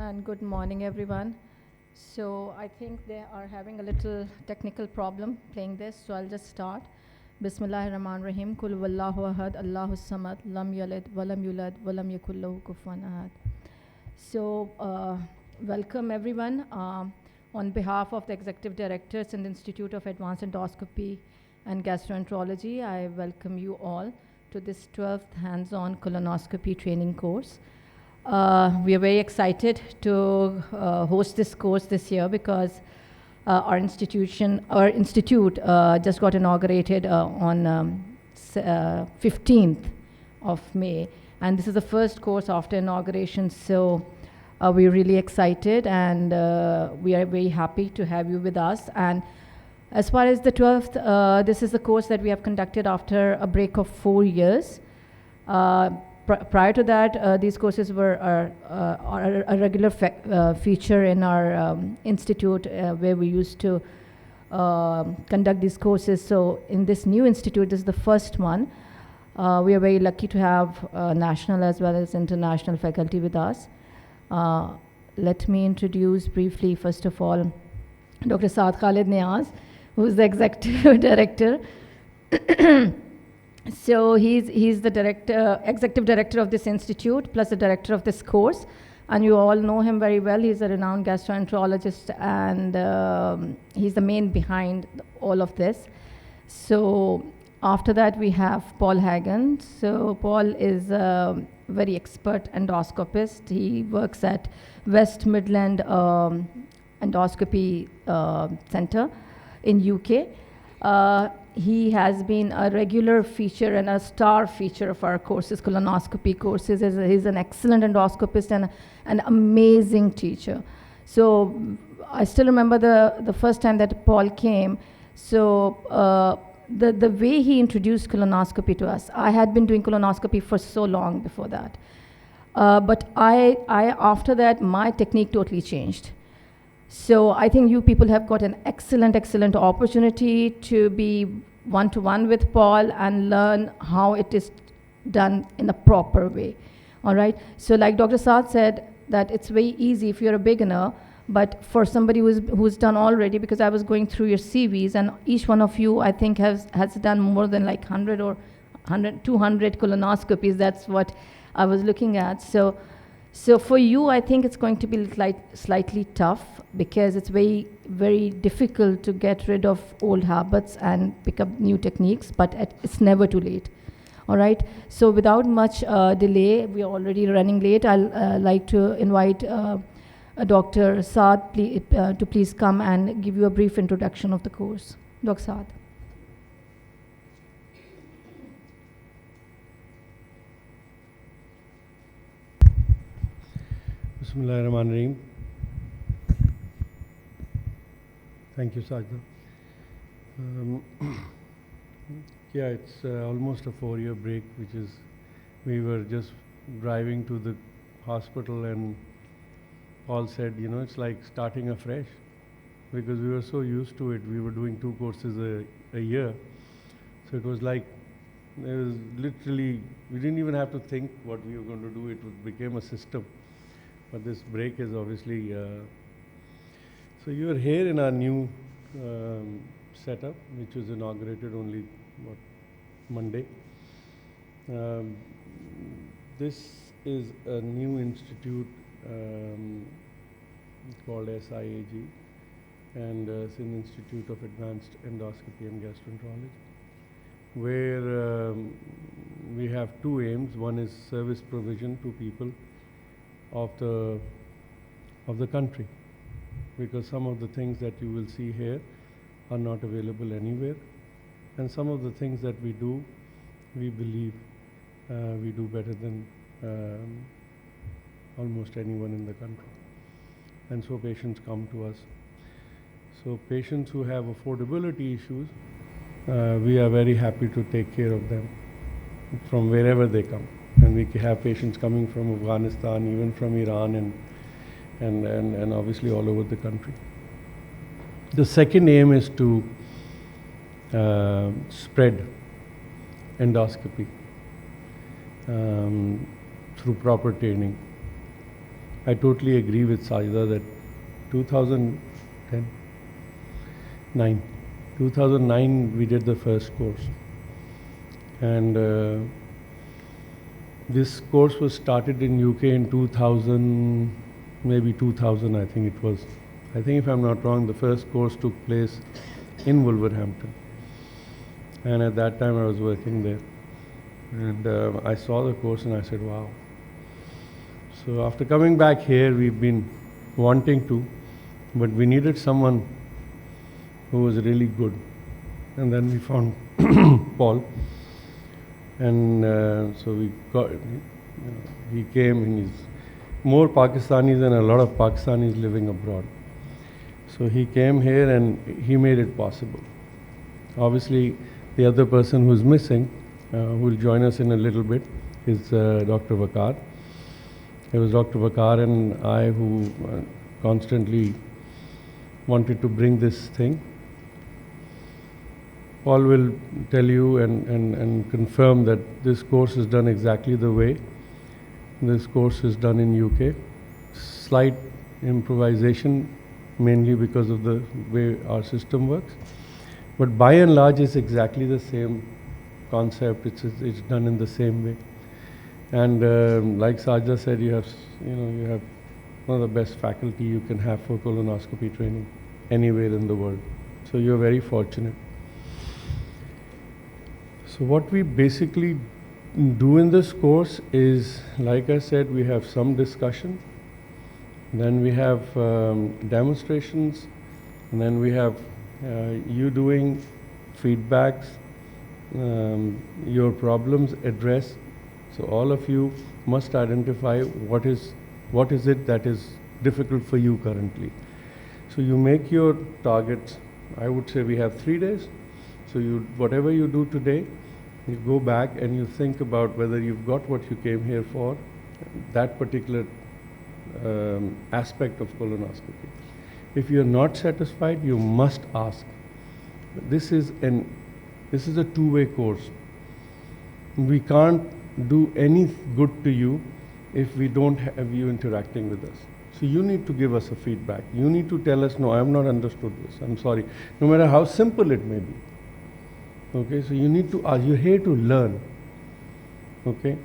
and good morning, everyone. So I think they are having a little technical problem playing this, so I'll just start. Bismillahir Rahmanir Rahim. Kul wallahu ahad, Allahu samad, lam yalid, walam yulad, walam yakul lahu kufuwan ahad. So welcome everyone. On behalf of the Executive Directors in the Institute of Advanced Endoscopy and Gastroenterology, I welcome you all to this 12th hands-on colonoscopy training course. We are very excited to host this course this year because our institute just got inaugurated on 15th of May, and this is the first course after inauguration. So we're really excited, and we are very happy to have you with us. And as far as the 12th, this is the course that we have conducted after a break of 4 years. Prior to that, these courses were a regular feature in our institute where we used to conduct these courses. So in this new institute, this is the first one. We are very lucky to have national as well as international faculty with us. Let me introduce briefly, first of all, Dr. Saad Khalid Niaz, who is the Executive Director. So he's the executive director of this institute, plus the director of this course. And you all know him very well. He's a renowned gastroenterologist, and he's the main behind all of this. So after that, we have Paul Hagen. So Paul is a very expert endoscopist. He works at West Midland Endoscopy Center in UK. He has been a regular feature and a star feature of our courses, colonoscopy courses. He's an excellent endoscopist and an amazing teacher. So I still remember the first time that Paul came. So the way he introduced colonoscopy to us, I had been doing colonoscopy for so long before that. But I after that, my technique totally changed. So I think you people have got an excellent opportunity to be one-to-one with Paul and learn how it is done in a proper way. All right. So like Dr. Saad said, that it's very easy if you're a beginner, but for somebody who's done already, because I was going through your CVs, and each one of you, I think, has done more than like 100 or 200 colonoscopies. That's what I was looking at. So for you, I think it's going to be slightly tough, because it's very difficult to get rid of old habits and pick up new techniques, but it's never too late. All right. So without much delay, we are already running late. I'll like to invite Dr. Saad to please come and give you a brief introduction of the course. Dr. Saad. Bismillahir Rahmanir Rahim. Thank you, Sajda. Yeah, it's almost a 4-year break, which is, we were just driving to the hospital, and Paul said, it's like starting afresh, because we were so used to it. We were doing 2 courses a year. So it was like, it was literally, we didn't even have to think what we were going to do. It became a system. But this break is obviously, so you are here in our new setup, which was inaugurated only, Monday. This is a new institute called SIAG, and it's an Institute of Advanced Endoscopy and Gastroenterology, where we have 2 aims. One is service provision to people of the country, because some of the things that you will see here are not available anywhere, and some of the things that we do, we believe we do better than almost anyone in the country, and so patients come to us. So patients who have affordability issues, we are very happy to take care of them from wherever they come. And we have patients coming from Afghanistan, even from Iran, and obviously all over the country. The second aim is to spread endoscopy through proper training. I totally agree with Sajda that 2010, 2009 we did the first course, and this course was started in UK in 2000, maybe 2000 I think it was. I think if I'm not wrong, the first course took place in Wolverhampton, and at that time I was working there, and I saw the course and I said, wow. So after coming back here, we've been wanting to, but we needed someone who was really good, and then we found Paul, and so we got, he came, and he's more Pakistanis than a lot of Pakistanis living abroad. So he came here and he made it possible. Obviously, the other person who's missing, who will join us in a little bit, is Dr. Vakar. It was Dr. Vakar and I who constantly wanted to bring this thing. Paul will tell you and confirm that this course is done exactly the way this course is done in UK. Slight improvisation, mainly because of the way our system works. But by and large, it's exactly the same concept. It's done in the same way. And like Sajda said, you have one of the best faculty you can have for colonoscopy training anywhere in the world. So you're very fortunate. So what we basically do in this course is, like I said, we have some discussion, then we have demonstrations, and then we have you doing feedbacks, your problems addressed. So all of you must identify what is it that is difficult for you currently. So you make your targets. I would say we have 3 days. So whatever you do today, you go back and you think about whether you've got what you came here for, that particular aspect of colonoscopy. If you're not satisfied, you must ask. This is a two-way course. We can't do any good to you if we don't have you interacting with us. So you need to give us a feedback. You need to tell us, no, I have not understood this. I'm sorry. No matter how simple it may be. Okay, so you need to ask. You're here to learn. Okay,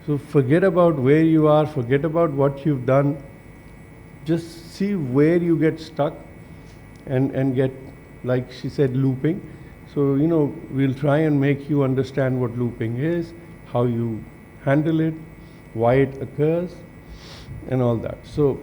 so forget about where you are. Forget about what you've done. Just see where you get stuck and get, like she said, looping. So, we'll try and make you understand what looping is, how you handle it, why it occurs, and all that. So,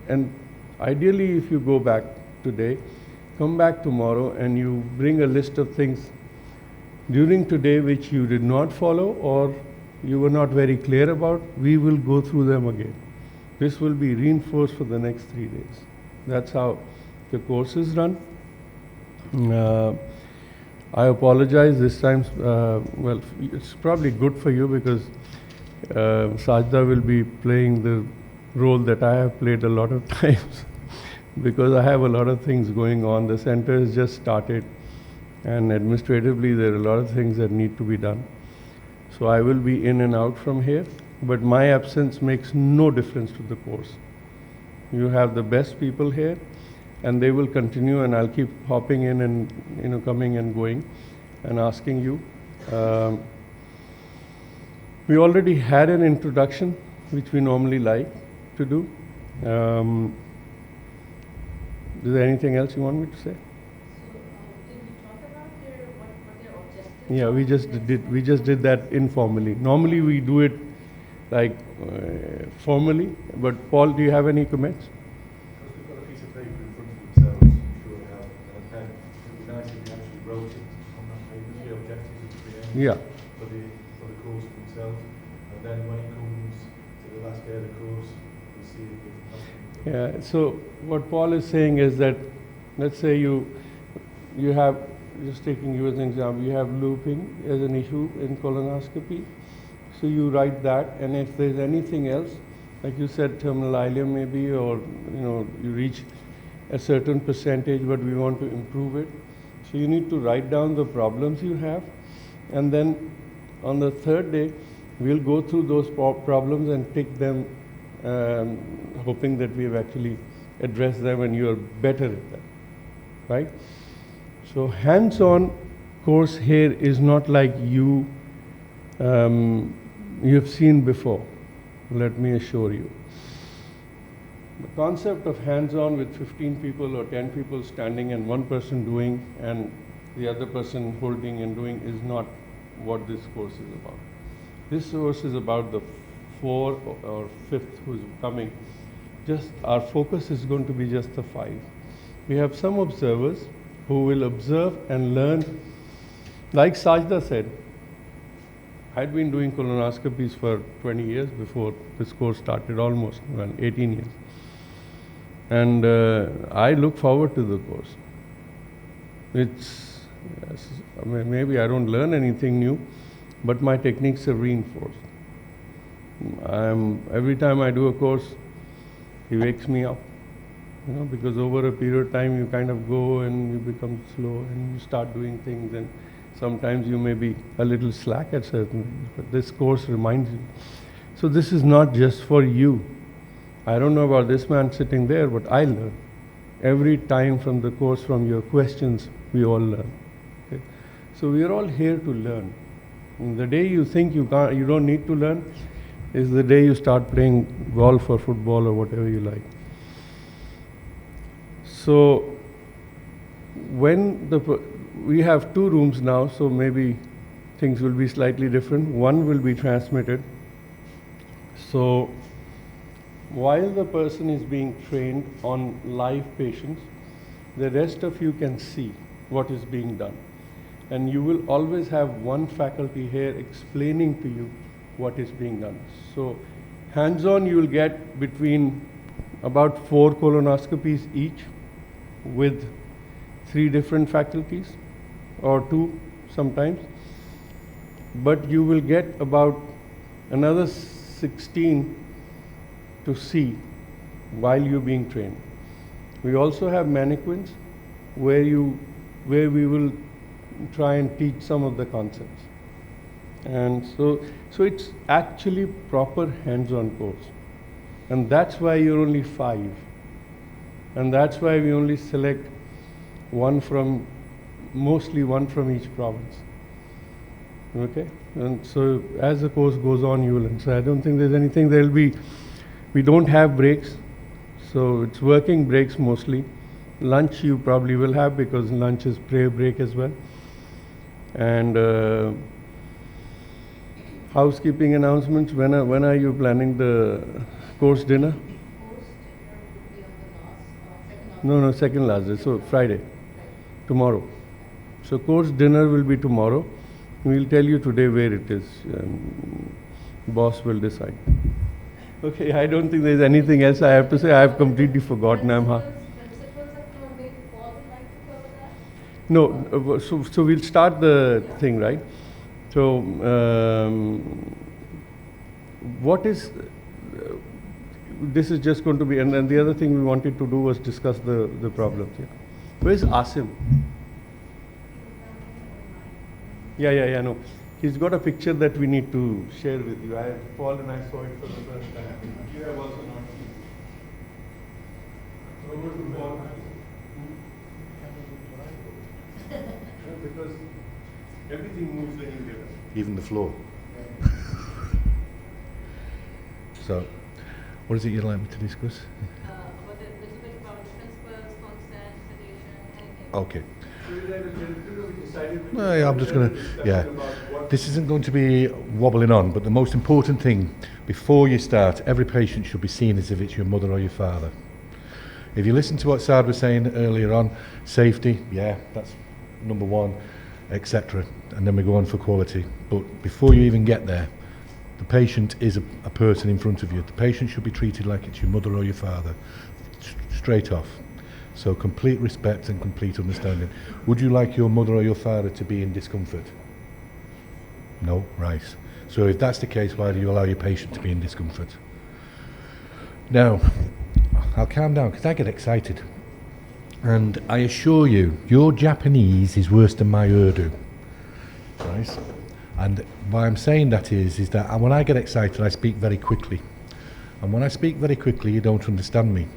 and ideally, if you go back today, come back tomorrow and you bring a list of things during today which you did not follow or you were not very clear about. We will go through them again. This will be reinforced for the next 3 days. That's how the course is run. I apologize this time. Well, it's probably good for you because Sajda will be playing the role that I have played a lot of times because I have a lot of things going on. The center has just started and administratively there are a lot of things that need to be done. So I will be in and out from here, but my absence makes no difference to the course. You have the best people here and they will continue, and I'll keep hopping in and coming and going and asking you. We already had an introduction which we normally like to do. Is there anything else you want me to say? Did we talk about what their objectives Yeah, are? we just did that informally. Normally we do it like formally, but Paul, do you have any comments? Because they've got a piece of paper in front of themselves, I'm sure they have, and a pen. It would be nice if they actually wrote it on that paper, the objectives at the end Yeah. for the course themselves. And then when it comes to the last day of the course, we'll see if they've helped them. Yeah, so what Paul is saying is that, let's say you have, just taking you as an example, you have looping as an issue in colonoscopy. So you write that, and if there's anything else, like you said, terminal ileum maybe, or you reach a certain percentage, but we want to improve it. So you need to write down the problems you have, and then on the third day, we'll go through those problems and tick them hoping that we have actually addressed them and you are better at that, right? So hands-on course here is not like you have seen before, let me assure you. The concept of hands-on with 15 people or 10 people standing and one person doing and the other person holding and doing is not what this course is about. This course is about the 4th or 5th who's coming. Just our focus is going to be just the 5. We have some observers who will observe and learn. Like Sajda said, I'd been doing colonoscopies for 20 years before this course started, almost, well, 18 years. And I look forward to the course. It's, yes, I mean, maybe I don't learn anything new, but my techniques are reinforced. Every time I do a course, he wakes me up, you know, because over a period of time you kind of go and you become slow and you start doing things, and sometimes you may be a little slack at certain things, but this course reminds you. So this is not just for you. I don't know about this man sitting there, but I learn. Every time from the course, from your questions, we all learn. Okay? So we are all here to learn. And the day you think you don't need to learn is the day you start playing golf or football or whatever you like. So we have 2 rooms now, so maybe things will be slightly different. One will be transmitted. So while the person is being trained on live patients, the rest of you can see what is being done. And you will always have one faculty here explaining to you what is being done. So hands-on you will get between about 4 colonoscopies each with 3 different faculties or 2 sometimes. But you will get about another 16 to see while you're being trained. We also have mannequins where we will try and teach some of the concepts. And so it's actually proper hands-on course. And that's why you're only 5. And that's why we only select mostly one from each province. Okay? And so as the course goes on, you will learn. So I don't think there's anything, we don't have breaks. So it's working breaks mostly. Lunch you probably will have because lunch is prayer break as well. And housekeeping announcements, when are you planning the course dinner? No, second last day, so Friday, tomorrow. So course dinner will be tomorrow. We'll tell you today where it is. Boss will decide. Okay, I don't think there's anything else I have to say. I have completely forgotten. No, so we'll start the thing, right? So, this is just going to be, and then the other thing we wanted to do was discuss the problems. Yeah. Where's Asim? Yeah, no. He's got a picture that we need to share with you. Paul and I saw it for the first time. You have also not seen it. Over to Paul. Because everything moves when you get up. Even the floor. So, what is it you'd like me to discuss? A little bit about principles, consent, sedation, anything. Okay. No, yeah, I'm just going to, yeah. This isn't going to be wobbling on, but the most important thing, before you start, every patient should be seen as if it's your mother or your father. If you listen to what Saad was saying earlier on, safety, yeah, that's number 1, etc. And then we go on for quality. But before you even get there, the patient is a person in front of you. The patient should be treated like it's your mother or your father, straight off. So complete respect and complete understanding. Would you like your mother or your father to be in discomfort? No? Right. So if that's the case, why do you allow your patient to be in discomfort? Now, I'll calm down because I get excited. And I assure you, your Japanese is worse than my Urdu. Right? And why I'm saying that is that when I get excited, I speak very quickly. And when I speak very quickly, you don't understand me.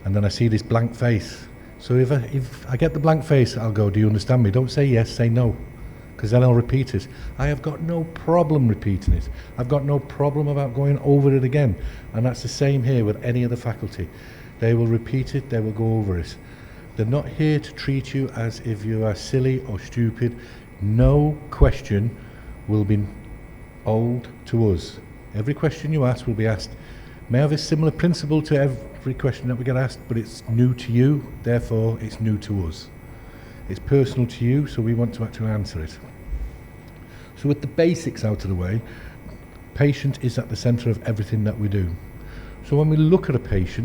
And then I see this blank face. So if I get the blank face, I'll go, do you understand me? Don't say yes, say no. Because then I'll repeat it. I have got no problem repeating it. I've got no problem about going over it again. And that's the same here with any other faculty. They will repeat it, they will go over it. They're not here to treat you as if you are silly or stupid. No question will be old to us. Every question you ask will be asked. May have a similar principle to every question that we get asked, but it's new to you, therefore it's new to us. It's personal to you, so we want to actually answer it. So with the basics out of the way, patient is at the centre of everything that we do. So when we look at a patient,